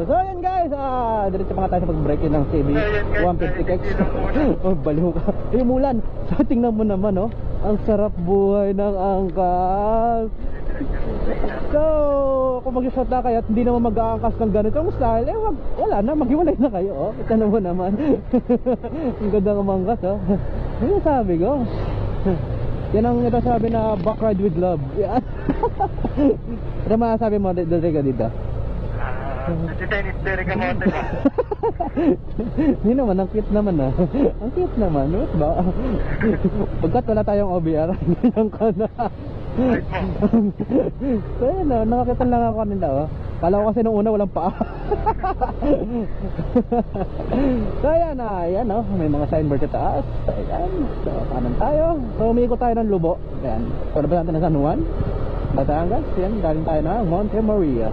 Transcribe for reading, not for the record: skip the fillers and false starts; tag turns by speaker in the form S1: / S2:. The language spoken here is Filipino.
S1: So ayan guys, diretso pa nga tayo sa pag-break-in ng CB 150X. Oh, baliw ka. Yung ulan. So tingnan mo naman, oh. Ang sarap buhay ng angkas. So, kung mag-shot na kayo at hindi naman mag-aangkas ng ganitong style, wala na, maghiwalay na kayo, oh. Kita mo naman. Ang ganda ng angkas, oh. Ano sabi ko? Yan ang ito sabi na back ride with love. Yan. Ano masasabi mo dito dito?
S2: Nagtitennis-tere ka mo ba?
S1: Hindi naman, ang cute naman ah. Ang cute naman, what ba? Pagkat wala tayong OBR, ganyan ka na. So yun oh, nakakita lang ako nila oh. Kala ko kasi nung una walang paa. So ayan ayan oh, may mga signboard sa taas. Ayan, so kanan tayo. So umiikot tayo ng Lubo. Ayan, so natin na San Juan, Batangas. Yan, galing tayo na Monte Maria.